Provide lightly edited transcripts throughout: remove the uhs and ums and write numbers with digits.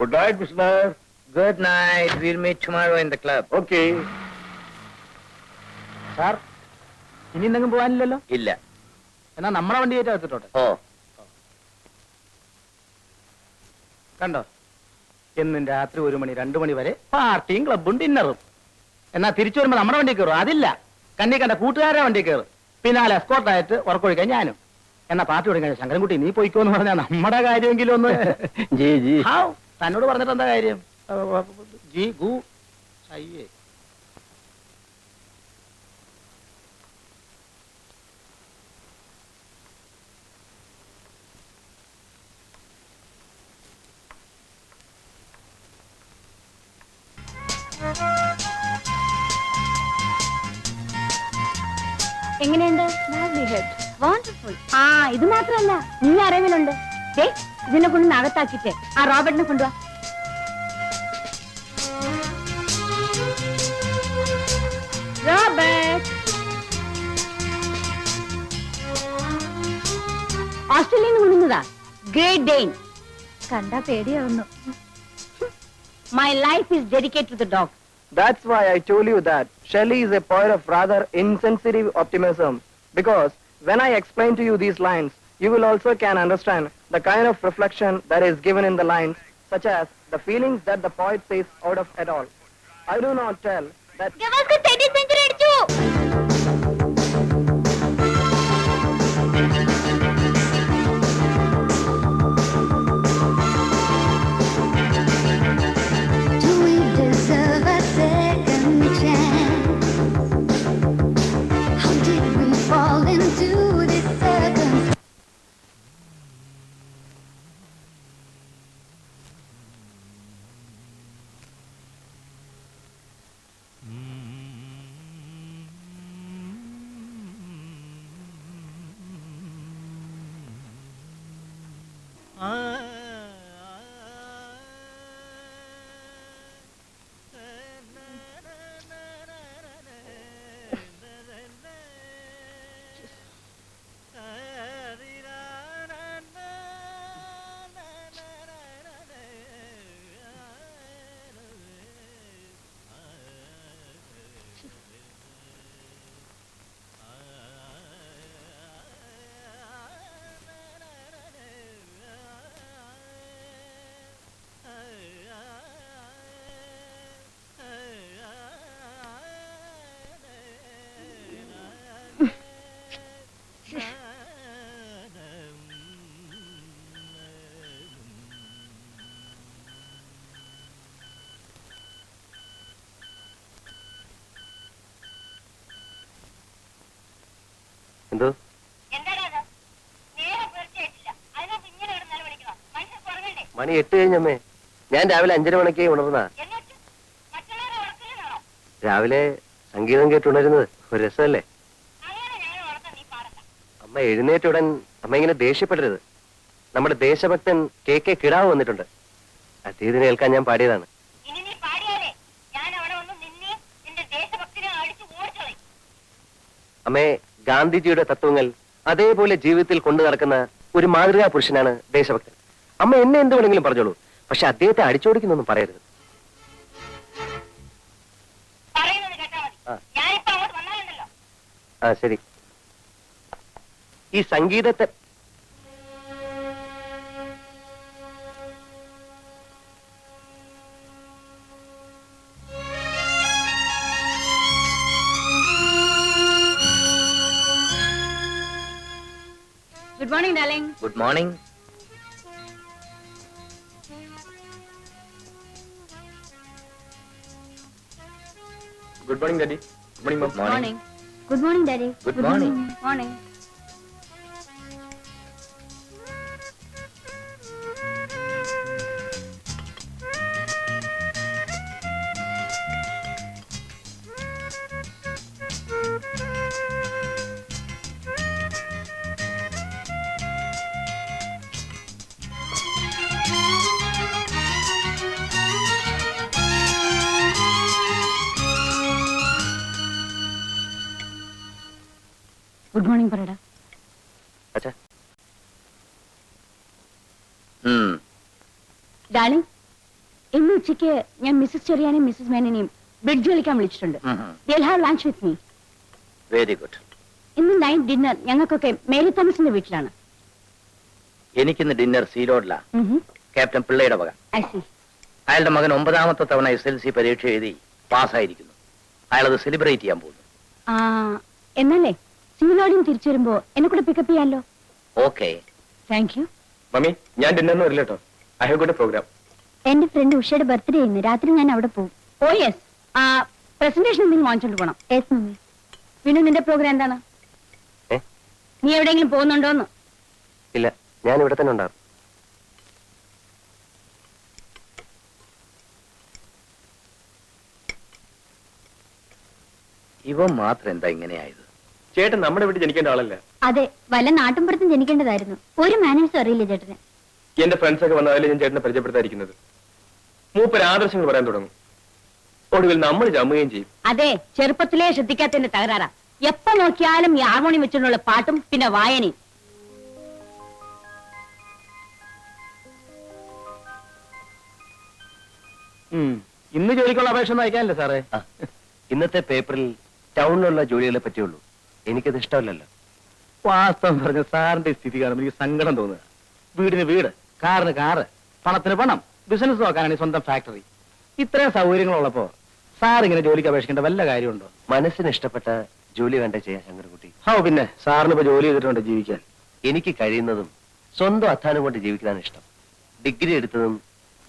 Good night, Mr. Good night. We'll meet tomorrow in the club. Okay. Sir ഇനി എന്തെങ്കിലും പോകാനില്ലല്ലോ? ഇല്ല. എന്നാ നമ്മളെ വണ്ടി കയറ്റി വെച്ചിട്ടോട്ടെ. ഓ, കണ്ടോ, എന്നും രാത്രി 1 മണി 2 മണി വരെ പാർട്ടിയും ക്ലബും ഡിന്നറും. എന്നാ തിരിച്ചു വരുമ്പോ നമ്മുടെ വണ്ടി കയറും. അതില്ല, കണ്ണി കണ്ട കൂട്ടുകാരുടെ വണ്ടി കയറും. പിന്നാലെ എസ്കോർട്ടായിട്ട് ഉറക്കൊഴിക്കാൻ ഞാനും. എന്നാ പാർട്ടി തുടങ്ങി ശങ്കരൻകുട്ടി നീ പോയിക്കോന്ന് പറഞ്ഞാൽ നമ്മുടെ കാര്യമെങ്കിലും ഒന്ന്. G G. ഹാവ്, തന്നോട് പറഞ്ഞിട്ട് എന്താ കാര്യം? ജി ഗു അയ്യേ. എങ്ങനെയുണ്ട്? വണ്ടർഫുൾ. ആ, ഇത് മാത്രമല്ല, നീ അറിവിലുണ്ട്. ഇതിനെ കൊണ്ട് നകത്താക്കിട്ട് ആ റോബർട്ടിനെ കൊണ്ടുവാ. റോബർട്ട് ഓസ്ട്രേലിയയിൽ നിന്ന് കൊണ്ടുവന്നതാ. Great Dane. കണ്ടാ പേടിയാവുന്നു. My life is dedicated to the dog. That's why I told you that Shelley is a poet of rather insensitive optimism. Because when I explain to you these lines, you will also can understand the kind of reflection that is given in the lines, such as the feelings that the poet says out of it all. I do not tell that. എന്തോ മണി 8 കഴിഞ്ഞമ്മേ. ഞാൻ രാവിലെ 5:30 മണിക്ക് ഉണർന്നാ. രാവിലെ സംഗീതം കേട്ടുണരുന്നത് ഒരു രസമല്ലേ? അമ്മ എഴുന്നേറ്റുടൻ അമ്മ ഇങ്ങനെ ദേഷ്യപ്പെടരുത്. നമ്മുടെ ദേശഭക്തൻ KK കിടാവ് വന്നിട്ടുണ്ട്. അദ്ദേഹത്തിനെ കേൾക്കാൻ ഞാൻ പാടിയതാണ്. അമ്മേ, ഗാന്ധിജിയുടെ തത്വങ്ങൾ അതേപോലെ ജീവിതത്തിൽ കൊണ്ടു നടക്കുന്ന ഒരു മാതൃകാ പുരുഷനാണ് ദേശഭക്തൻ. അമ്മ എന്നെ എന്ത് വേണമെങ്കിലും പറഞ്ഞോളൂ, പക്ഷെ അദ്ദേഹത്തെ അടിച്ചോടിക്കുന്നൊന്നും പറയരുത്. ആ ശരി. ഈ സംഗീതത്തെ good morning darling. good morning. Good morning daddy. Good morning ma'am. Morning. Good morning daddy. Good morning. Morning. Good morning പറയടാ. Hmm. ഡാർലിംഗ്, ഇന്ന് ഉച്ചയ്ക്ക് ഞാൻ മിസ്സസ് ചെറിയാനെയും മിസ്സസ് മേനനെയും ബ്രിഡ്ജ് കളിക്കാൻ വിളിച്ചിട്ടുണ്ട്. They'll have lunch with me. Very good. ഇന്ന് night dinner ഞങ്ങൾക്കൊക്കെ Mary തോമസിന്റെ വീട്ടിലാണ്. എനിക്കിന്ന് ഡിന്നർ സീലോഡില. ക്യാപ്റ്റൻ പിള്ളയുടെ വക. I see. അയാളുടെ മകൻ 9ാമത്തെ തവണ SLC പരീക്ഷ എഴുതി പാസ്സായിരിക്കുന്നു. അയാളത് സെലിബ്രേറ്റ് ചെയ്യാൻ പോകുന്നു. എന്നല്ലേ സീലോഡിയും തിരിച്ചു വരുമ്പോ എന്നെ കൂടെ പിക്കപ്പ് ചെയ്യാലോ? ഓക്കെ. Thank you. മമ്മി ഞാൻ ഡിന്നറിന് വരില്ല കേട്ടോ. I have got a programme. എന്റെ ഫ്രണ്ട് ഉഷയുടെ ബർത്ത്ഡേ ഇന്ന് രാത്രി ഞാൻ അവിടെ പോകും. ഓ യെസ്. പ്രസന്റേഷൻ എന്തെങ്കിലും വാങ്ങിച്ചോണ്ട് പോണം. Yes mummy. പിന്നെ നിന്റെ പ്രോഗ്രാം എന്താണ്? നീ എവിടെയെങ്കിലും പോകുന്നുണ്ടോന്ന്? ഇല്ല, ഞാൻ ഇവിടെ തന്നെ ഉണ്ടാവും. ഇവൻ മാത്രം എന്താ ഇങ്ങനെയായത്? ചേട്ടൻ നമ്മുടെ വീട്ടിൽ ജനിക്കേണ്ട ആളല്ല. അതെ, വല്ല നാട്ടിൻപുറത്തും ജനിക്കേണ്ടതായിരുന്നു. ഒരു മാനേഴ്സും അറിയില്ല ചേട്ടന്. എന്റെ ഫ്രണ്ട്സ് ഒക്കെ വന്നാലും ഞാൻ ചേട്ടനെ പരിചയപ്പെടുത്താതിരിക്കുന്നത്. മൂപ്പര് ആദർശങ്ങൾ പറയാൻ തുടങ്ങും. ഒടുവിൽ നമ്മൾ ജമ്മുകയും ചെയ്യും. അതെ, ചെറുപ്പത്തിലേ ശ്രദ്ധിക്കാത്തതിന്റെ തകരാറാ. എപ്പോ നോക്കിയാലും ഈ ഹാർമോണിയം വെച്ചുള്ള പാട്ടും പിന്നെ വായനയും. ഇന്ന് ജോലിക്കുള്ള അപേക്ഷ ഒന്നും അയക്കാനല്ലേ സാറേ? ഇന്നത്തെ പേപ്പറിൽ ടൗണിലുള്ള ജോലികളെ പറ്റിയുള്ളൂ. എനിക്കത് ഇഷ്ടമല്ലല്ലോ. വാസ്തവം പറഞ്ഞ സാറിന്റെ സ്ഥിതി കാണുമ്പോൾ എനിക്ക് സങ്കടം തോന്നുക. വീടിന് വീട്, കാറിന് കാറ്, പണത്തിന് പണം, ബിസിനസ് നോക്കാനാണ് സ്വന്തം ഫാക്ടറി. ഇത്രയും സൗകര്യങ്ങളുള്ളപ്പോ സാർ ഇങ്ങനെ ജോലിക്ക് അപേക്ഷിക്കേണ്ട വല്ല കാര്യമുണ്ടോ? മനസ്സിന് ഇഷ്ടപ്പെട്ട ജോലി വേണ്ട ചെയ്യാൻ ശങ്കരൻകുട്ടി. പിന്നെ സാറിന് ഇപ്പൊ ജോലി ചെയ്തിട്ടുണ്ട് ജീവിക്കാൻ. എനിക്ക് കഴിയുന്നതും സ്വന്തം അധ്വാനം കൊണ്ട് ജീവിക്കാനാണ് ഇഷ്ടം. ഡിഗ്രി എടുത്തതും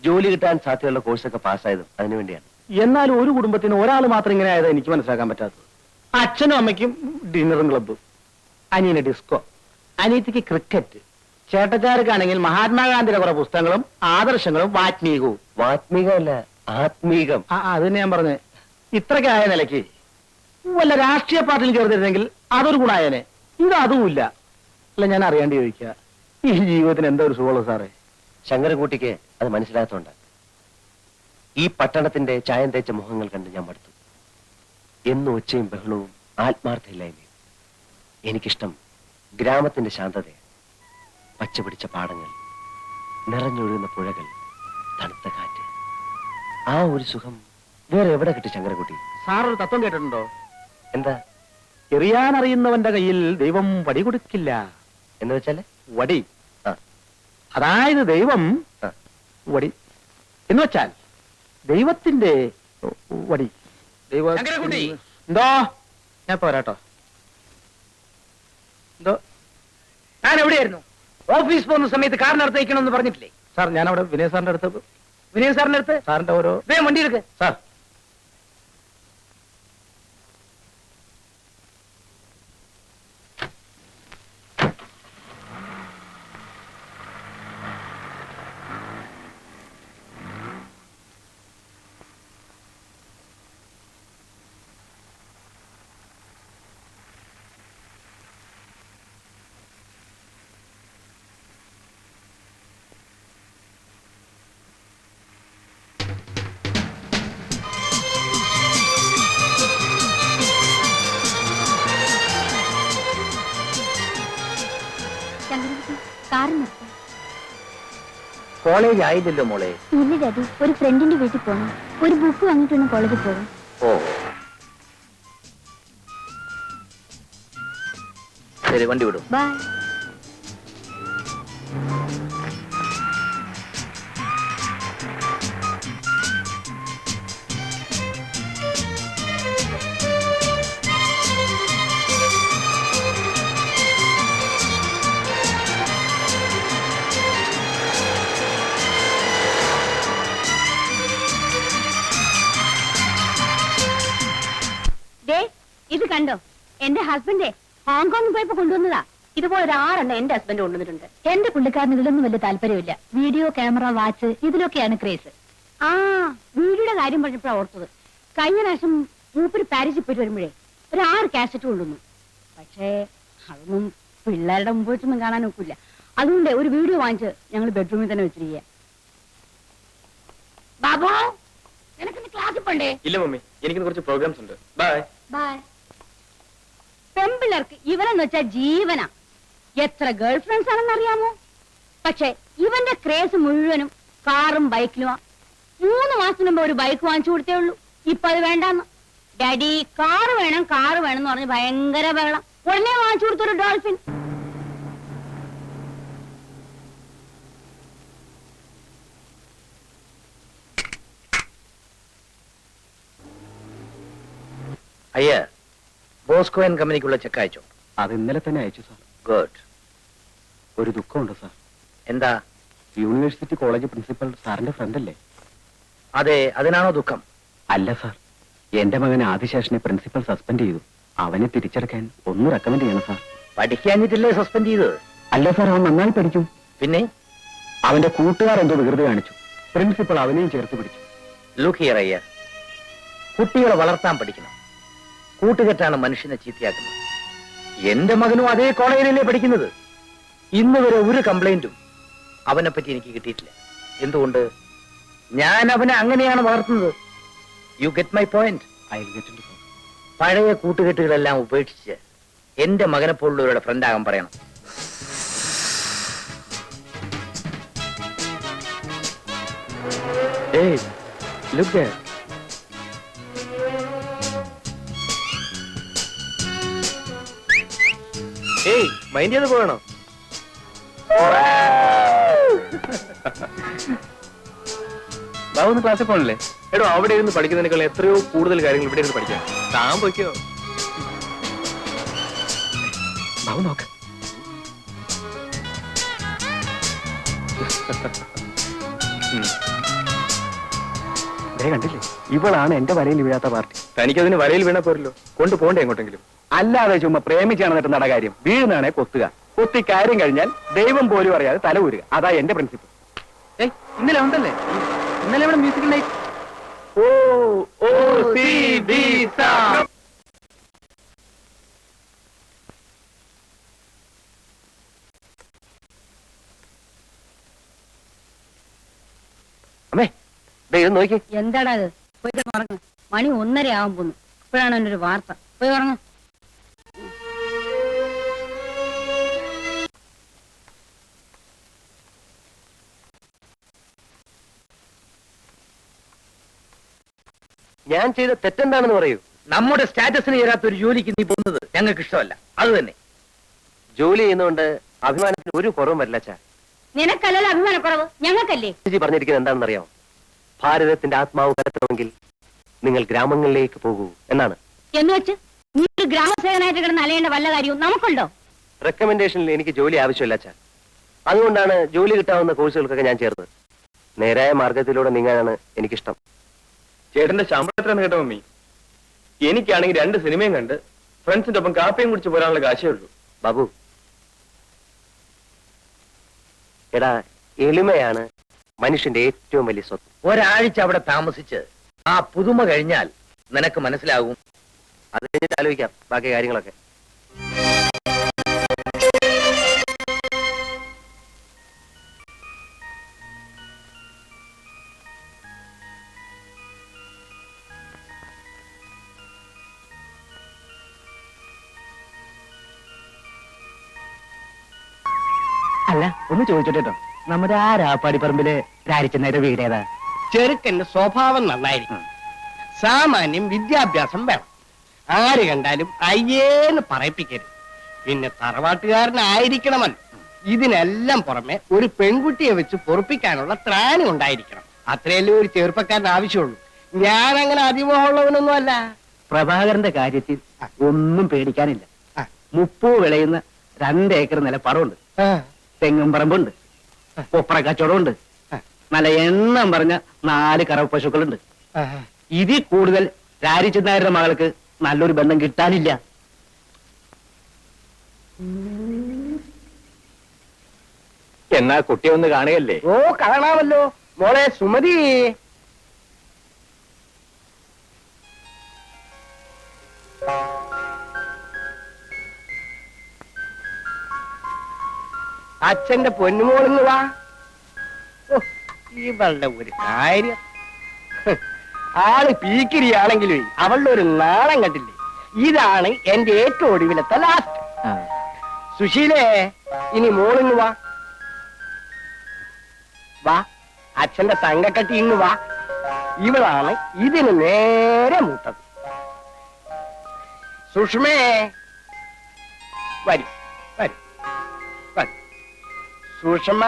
ജോലി കിട്ടാൻ സാധ്യതയുള്ള കോഴ്സൊക്കെ പാസ്സായതും അതിനുവേണ്ടിയാണ്. എന്നാലും ഒരു കുടുംബത്തിന് ഒരാൾ മാത്രം ഇങ്ങനെ ആയത് എനിക്ക് മനസ്സിലാക്കാൻ പറ്റാത്തത്. അച്ഛനും അമ്മയ്ക്കും ഡിന്നറും ക്ലബ്ബും, അനിയന് ഡിസ്കോ, അനിയത്തിക്ക് ക്രിക്കറ്റ്, ചേട്ടച്ചാർക്കാണെങ്കിൽ മഹാത്മാഗാന്ധിയുടെ കുറെ പുസ്തകങ്ങളും ആദർശങ്ങളും വാത്മീകവും. വാത്മീകമല്ല, ആത്മീകം. അത് തന്നെ ഞാൻ പറഞ്ഞേ. ഇത്രയ്ക്കായ നിലയ്ക്ക് വല്ല രാഷ്ട്രീയ പാർട്ടിയിൽ ചേർന്നിരുന്നെങ്കിൽ അതൊരു ഗുണായനെ. ഇത് അതുമില്ല. അല്ല, ഞാൻ അറിയാണ്ട് ചോദിക്കുക, ഈ ജീവിതത്തിന് എന്താ ഒരു സുഖമുള്ളൂ സാറേ? ശങ്കരൻകുട്ടിക്ക് അത് മനസ്സിലാത്തോണ്ട് ഈ പട്ടണത്തിന്റെ ചായം തേച്ച മുഖങ്ങൾ കണ്ട് ഞാൻ മടുത്തു. എന്നും ഒച്ചയും ബഹളവും ആത്മാർത്ഥയില്ലായ്മയും. എനിക്കിഷ്ടം ഗ്രാമത്തിന്റെ ശാന്തതയാണ്. പച്ചപിടിച്ച പാടങ്ങൾ, നിറഞ്ഞൊഴുകുന്ന പുഴകൾ, തണുത്ത കാറ്റ്. ആ ഒരു സുഖം വേറെ എവിടെ കിട്ടി ശങ്കരൻകുട്ടി? സാർ ഒരു തത്വം കേട്ടിട്ടുണ്ടോ? എന്താ? എറിയാനറിയുന്നവന്റെ കയ്യിൽ ദൈവം വടി കൊടുക്കില്ല എന്ന് വെച്ചാല്? വടി. അതായത് ദൈവം വടി എന്ന് വെച്ചാൽ ദൈവത്തിന്റെ വടി. എന്തോ ഞാൻ പോരാട്ടോ. എന്തോ ഞാൻ എവിടെയായിരുന്നു? ഓഫീസ് പോകുന്ന സമയത്ത് കാറിനടുത്ത് വയ്ക്കണമെന്ന് പറഞ്ഞിട്ടില്ലേ? സാർ, ഞാൻ അവിടെ വിനയ സാറിന്റെ അടുത്ത്. വിനയ സാറിന്റെ അടുത്ത്? സാറിന്റെ ഓരോ വണ്ടി എടുക്ക് സാർ. കോളേജ് ആയില്ലല്ലോ മോളെ. ഇല്ല ഡാഡി, ഒരു ഫ്രണ്ടിന്റെ വീട്ടിൽ പോകണം. ഒരു ബുക്ക് വാങ്ങിട്ട് വേണം കോളേജിൽ പോകാൻ. ഓ ശരി, വണ്ടി വിടും. ബൈ. ഇത് കണ്ടോ, എന്റെ ഹസ്ബൻഡ് ഹോങ്കോങ്ങിൽ പോയപ്പോ കൊണ്ടുവന്നതാ. ഇതുപോലെ ഒരു 6 എന്റെ ഹസ്ബൻഡ് കൊണ്ടുവന്നിട്ടുണ്ട്. എന്റെ പുള്ളിക്കാരന് ഇതിലൊന്നും വലിയ താല്പര്യമില്ല. വീഡിയോ, ക്യാമറ, വാച്ച് ഇതിലൊക്കെയാണ് ക്രേസ്. വീഡിയോയുടെ കാര്യം പറഞ്ഞപ്പോഴാണ് ഓർത്തത്. കഴിഞ്ഞ പ്രാവശ്യം മൂപ്പര് പാരീസിൽ പോയിട്ട് വരുമ്പോഴേ ഒരു 6 കാസറ്റ് കൊണ്ടുവന്നു. പക്ഷേ അതൊന്നും പിള്ളേരുടെ മുമ്പ് വെച്ചൊന്നും കാണാൻ ഒക്കില്ല. അതുകൊണ്ട് ഒരു വീഡിയോ വാങ്ങിച്ച് ഞങ്ങൾ ബെഡ്റൂമിൽ തന്നെ വെച്ചിരിക്കുക. ബാബു, നിനക്ക് ക്ലാസ്സിൽ പോണ്ടേ? ഇല്ല മമ്മി, എനിക്ക് കുറച്ച് പ്രോഗ്രാംസ് ഉണ്ട്. Bye bye. പെമ്പിള്ളേർക്ക് ഇവനെന്ന് വെച്ചാൽ ജീവനാ. എത്ര ഗേൾ ഫ്രണ്ട്സ് ആണെന്ന് അറിയാമോ? പക്ഷെ ഇവന്റെ ക്രേസ് മുഴുവനും കാറും ബൈക്കിലുമാ. 3 മാസത്തിന് മുമ്പ് ഒരു ബൈക്ക് വാങ്ങിച്ചു കൊടുത്തേ ഉള്ളൂ. ഇപ്പൊ അത് വേണ്ടാന്ന്. ഡാഡി കാറ് വേണം എന്ന് പറഞ്ഞ് ഭയങ്കര ബഹളം. ഉടനെ വാങ്ങിച്ചു കൊടുത്തൊരു ഡോൾഫിൻ. അയ്യ, ബോസ്കോ ആൻഡ് കമ്പനിക്കുള്ള ചെക്ക് അയച്ചോ? അത് ഇന്നലെ തന്നെ അയച്ചു സാർ. ഗുഡ്. ഒരു ദുഃഖമുണ്ട് സാർ. എന്താ? യൂണിവേഴ്സിറ്റി കോളേജ് പ്രിൻസിപ്പൽ സാറിന്റെ ഫ്രണ്ട് അല്ലേ? അതെ, അതിനാണോ ദുഃഖം? അല്ല സാർ, എന്റെ മകൻ ആദിശേഷനെ പ്രിൻസിപ്പൽ സസ്പെൻഡ് ചെയ്തു. അവനെ തിരിച്ചെടുക്കാൻ ഒന്ന് റെക്കമെൻഡ് ചെയ്യണം സാർ. പഠിക്കാഞ്ഞിട്ടില്ലേ സസ്പെൻഡ് ചെയ്തത്? അല്ല സാർ, അവൻ നന്നായി പഠിക്കും. പിന്നെ അവന്റെ കൂട്ടുകാർ എന്തോ വികൃതി കാണിച്ചു. പ്രിൻസിപ്പൽ അവനെയും ചേർത്ത് പിടിച്ചു. ലുക്ക് ഹിയർ അയ്യ, കുട്ടികളെ വളർത്താൻ പഠിക്കണം. കൂട്ടുകെട്ടാണ് മനുഷ്യനെ ചീത്തയാക്കുന്നത്. എന്റെ മകനും അതേ കോളേജിലല്ലേ പഠിക്കുന്നത്. ഇന്ന് വരെ ഒരു കംപ്ലൈന്റും അവനെ പറ്റി എനിക്ക് കിട്ടിയിട്ടില്ല. എന്തുകൊണ്ട്? ഞാൻ അവനെ അങ്ങനെയാണ് വളർത്തുന്നത്. You get my point? പഴയ കൂട്ടുകെട്ടുകളെല്ലാം ഉപേക്ഷിച്ച് എന്റെ മകനെ പോലുള്ളവരുടെ ഫ്രണ്ട് ആകാൻ പറയണം. Hey, look there. ഏയ്, മൈൻഡ് ചെയ്ത് പോകണോ? ബാബു ക്ലാസ്സിൽ പോകണല്ലേ? എടോ, അവിടെ ഇരുന്ന് പഠിക്കുന്നതിനേക്കാൾ എത്രയോ കൂടുതൽ കാര്യങ്ങൾ ഇവിടെ ഇരുന്ന് പഠിക്കാം. താൻ പോയിക്കോ. ബാബു നോക്ക്. കണ്ടില്ലേ, ഇവളാണ് എന്റെ വരയിൽ വീഴാത്ത പാർട്ടി. തനിക്കതിന് വരയിൽ വീണ പോരല്ലോ, കൊണ്ടുപോകണ്ടേ എങ്ങോട്ടെങ്കിലും? അല്ലാതെ ചുമ്മാ പ്രേമിച്ചാണ് നടത്തുന്ന കാര്യം. വീഴുന്നതാണെ കൊത്തുക. കൊത്തി കാര്യം കഴിഞ്ഞാൽ ദൈവം പോലും അറിയാതെ തല ഊരുക. അതാ എന്റെ പ്രിൻസിപ്പിൾ. ഇന്നലെ ഉണ്ടല്ലേ, ഇന്നലെ ഇവിടെ മ്യൂസിക്കൽ നൈറ്റ്. അമ്മേ, ഇത് നോക്കി. എന്താടാ അത്? പോയി ഉറങ്ങ. മണി 1:30 ആവാൻ പോന്നു. ഇപ്പോഴാണ് എൻ്റെ ഒരു വാർത്ത. പോയി ഉറങ്ങ. ഞാൻ ചെയ്ത തെറ്റെന്താണെന്ന് പറയൂ. നമ്മുടെ സ്റ്റാറ്റസിന് ചേരാത്ത ഒരു ജോലിക്ക് നീ പോകുന്നത് ഞങ്ങൾക്ക് ഇഷ്ടമല്ല. അത് തന്നെ. ജോലി ചെയ്യുന്നതുകൊണ്ട് അഭിമാനത്തിന് ഒരു കുറവും വരില്ല അച്ഛാ. നിനക്കല്ലല്ലോ അഭിമാനക്കുറവ്, ഞങ്ങൾക്കല്ലേ. പറഞ്ഞിരിക്കുന്നത് എന്താണെന്ന് അറിയാമോ? ഭാരതത്തിന്റെ ആത്മാവ് കലർത്തണമെങ്കിൽ നിങ്ങൾ ഗ്രാമങ്ങളിലേക്ക് പോകൂ എന്നാണ്. എന്ന് വെച്ച് നീ ഒരു ഗ്രാമസേവനായിട്ട് കിടന്ന് അലയേണ്ട വല്ല കാര്യവും നമുക്കുണ്ടോ? റെക്കമെൻഡേഷനിൽ എനിക്ക് ജോലി ആവശ്യമില്ല അച്ഛാ. അതുകൊണ്ടാണ് ജോലി കിട്ടാവുന്ന കോഴ്സുകൾക്കൊക്കെ ഞാൻ ചേർന്നത്. നേരായ മാർഗത്തിലൂടെ നീങ്ങാനാണ് എനിക്കിഷ്ടം. ചേട്ടന്റെ ശമ്പളം എത്രയാണ് കേട്ടോ മമ്മി? എനിക്കാണെങ്കിൽ 2 സിനിമയും കണ്ട് ഫ്രണ്ട്സിന്റെ ഒപ്പം കാപ്പിയും കുടിച്ച് പോരാനുള്ള കാശേ ഉള്ളൂ. ബാബു, എടാ, എളിമയാണ് മനുഷ്യന്റെ ഏറ്റവും വലിയ സ്വത്ത്. ഒരാഴ്ച അവിടെ താമസിച്ച് ആ പുതുമ കഴിഞ്ഞാൽ നിനക്ക് മനസ്സിലാകും. അത് കഴിഞ്ഞിട്ട് ആലോചിക്കാം ബാക്കി കാര്യങ്ങളൊക്കെ. അല്ല, ഒന്ന് ചോദിച്ചോട്ടോ, നമ്മുടെ ആ രാപ്പാടിപ്പറമ്പില് രാരിച്ചെന്നേരെ വീട് ഏതാ? ചെറുക്കന്റെ സ്വഭാവം നന്നായിരിക്കും. സാമാന്യം വിദ്യാഭ്യാസം വേണം. ആര് കണ്ടാലും അയ്യേന്ന് പറയിപ്പിക്കരുത്. പിന്നെ തറവാട്ടുകാരനായിരിക്കണമല്ലോ. ഇതിനെല്ലാം പുറമെ ഒരു പെൺകുട്ടിയെ വെച്ച് പൊറുപ്പിക്കാനുള്ള ത്രാണി ഉണ്ടായിരിക്കണം. അത്രയല്ലേ ഒരു ചെറുപ്പക്കാരന് ആവശ്യമുള്ളൂ. ഞാൻ അങ്ങനെ അതിമോഹമുള്ളവനൊന്നും അല്ല. പ്രഭാകരന്റെ കാര്യത്തിൽ ഒന്നും പേടിക്കാനില്ല. 30 വിളയുന്ന 2 ഏക്കർ നിലപ്പറവുണ്ട്. തെങ്ങും പറമ്പുണ്ട്, കൊപ്ര കച്ചവടമുണ്ട്, നല്ല എണ്ണം പറഞ്ഞ 4 കറവ് പശുക്കളുണ്ട്. ഇതിൽ കൂടുതൽ രാരിച്ചെന്നാരുടെ മകൾക്ക് നല്ലൊരു ബന്ധം കിട്ടാനില്ല. എന്നാ കുട്ടിയെ ഒന്ന് കാണുകയല്ലേ? ഓ, കാണാമല്ലോ. മോളെ സുമതി, അച്ഛന്റെ പൊന്നുമോളിന്ന് വാ. ഓ, ഇവളുടെ ഒരു കാര്യം. ആള് പീക്കിരിയാണെങ്കിലും അവളുടെ ഒരു നാണം കണ്ടില്ലേ? ഇതാണ് എന്റെ ഏറ്റവും ഒടുവിലത്തെ ലാസ്റ്റ്. സുശീലേ, ഇനി മോളിന്ന് വാ. വാ, അച്ഛന്റെ തങ്കക്കട്ടി ഇന്ന് വാ. ഇവളാണ് ഇതിന് നേരെ മൂത്തത്. സുഷ്മേ വരും വരും വരും. സുഷമ,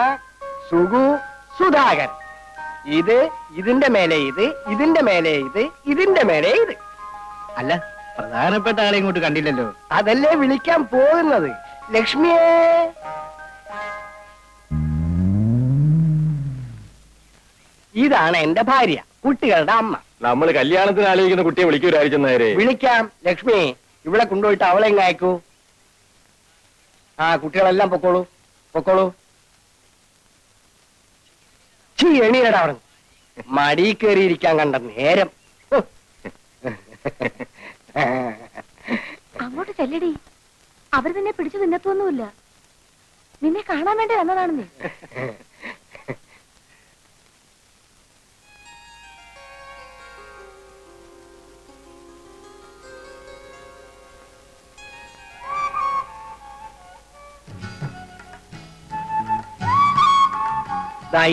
സുഗു, സുധാകരൻ. ഇത് ഇതിന്റെ മേലെ ഇത്, ഇതിന്റെ മേലെ ഇത്, ഇതിന്റെ മേലെ ഇത്. അല്ല, പ്രധാനപ്പെട്ട ആളെ ഇങ്ങോട്ട് കണ്ടില്ലല്ലോ. അതല്ലേ വിളിക്കാൻ പോകുന്നത്. ലക്ഷ്മിയെ, ഇതാണ് എന്റെ ഭാര്യ, കുട്ടികളുടെ അമ്മ. നമ്മൾ കല്യാണത്തിന് ആലോചിക്കുന്ന കുട്ടിയെ വിളിക്കൂരായിരിക്കും നേരെ. വിളിക്കാം. ലക്ഷ്മി, ഇവിടെ കൊണ്ടുപോയിട്ട് അവളെ എങ്ങ് അയക്കൂ. ആ, കുട്ടികളെല്ലാം പൊക്കോളൂ പൊക്കോളൂ. ചീ, എണീരടാ അവിടെ. മടി കയറിയിരിക്കാൻ കണ്ട നേരം. ഹോ. അങ്ങോട്ട് ചെല്ലടി. അവർ നിന്നെ പിടിച്ചു നിന്നത്തൊന്നുമില്ല. നിന്നെ കാണാൻ വേണ്ടി വന്നതാണ് നീ.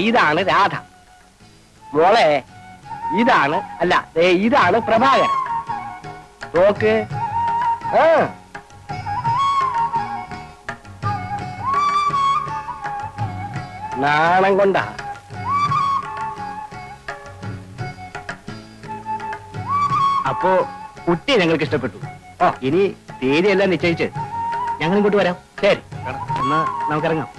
ഇതാണ് രാധ. മോളെ, ഇതാണ് അല്ല ദേ ഇതാണ് പ്രഭാകരൻ. നോക്ക്. ആ, നാണം കൊണ്ടാ. അപ്പോ കുട്ടിയെ ഞങ്ങൾക്ക് ഇഷ്ടപ്പെട്ടു. ഇനി തീയതി എല്ലാം നിശ്ചയിച്ച് ഞങ്ങൾ ഇങ്ങോട്ട് വരാം. ശരി, എന്നാ നമുക്കിറങ്ങാം.